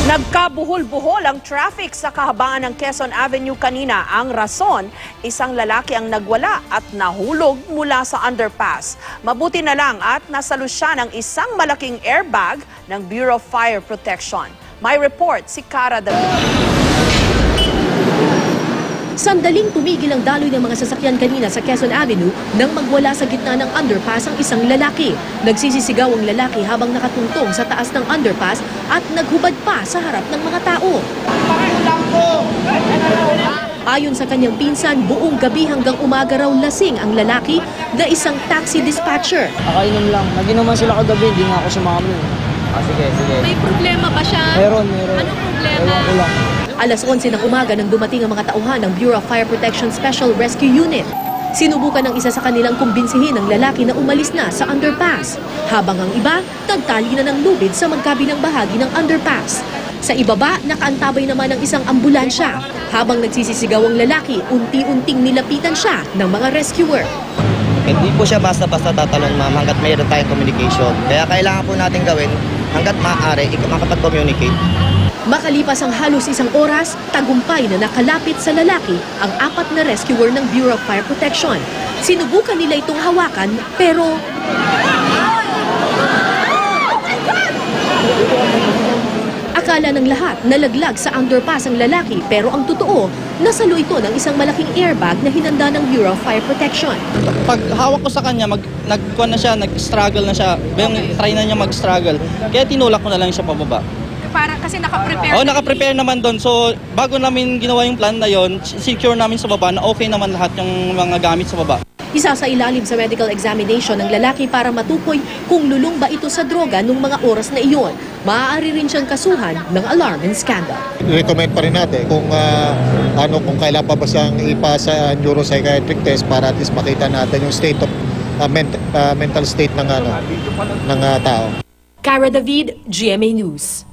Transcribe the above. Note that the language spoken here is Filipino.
Nagkabuhol-buhol ang traffic sa kahabaan ng Quezon Avenue kanina. Ang rason, isang lalaki ang nagwala at nahulog mula sa underpass. Mabuti na lang at nasalusyan ang isang malaking airbag ng Bureau of Fire Protection. May report si Cara David. Sandaling tumigil ang daloy ng mga sasakyan kanina sa Quezon Avenue nang magwala sa gitna ng underpass ang isang lalaki. Nagsisisigaw ang lalaki habang nakatungtong sa taas ng underpass at naghubad pa sa harap ng mga tao. Ayon sa kanyang pinsan, buong gabi hanggang umaga raw lasing ang lalaki na isang taxi dispatcher. Nakainom lang. Nag-inuman sila kagabi, hindi nga ako sumama. Sige. May problema ba siya? Meron. Anong problema? Ewan ko lang. Alas 11 ng umaga nang dumating ang mga tauhan ng Bureau of Fire Protection Special Rescue Unit. Sinubukan ng isa sa kanilang kumbinsihin ang lalaki na umalis na sa underpass, habang ang iba nagtali na ng lubid sa magkabilang bahagi ng underpass. Sa ibaba, nakaantabay naman ang isang ambulansya. Habang nagsisisigaw ang lalaki, unti-unting nilapitan siya ng mga rescuer. Hindi po siya basta-basta tatalon, ma'am, hanggat mayroon tayong communication. Kaya kailangan po natin gawin hanggat maaari, makapag-communicate. Makalipas ang halos isang oras, tagumpay na nakalapit sa lalaki ang 4 na rescuer ng Bureau of Fire Protection. Sinubukan nila itong hawakan pero akala ng lahat nalaglag sa underpass ang lalaki, pero ang totoo, nasalo ito ng isang malaking airbag na hinanda ng Bureau of Fire Protection. Pag hawak ko sa kanya, nag-struggle na siya. Try na niya mag-struggle. Kaya tinulak ko na lang siya pababa. Parang kasi naka-prepare. Naka-prepare naman doon. So, bago namin ginawa yung plan na yon, secure namin sa baba na okay naman lahat yung mga gamit sa baba. Isa sa ilalim sa medical examination ng lalaki para matukoy kung lulong ba ito sa droga nung mga oras na iyon. Maaari rin siyang kasuhan ng alarm and scandal. Recommend pa rin natin kung kailan pa ba siyang ipasa neuropsychiatric test para at least makita natin yung state of mental state ng tao. Cara David, GMA News.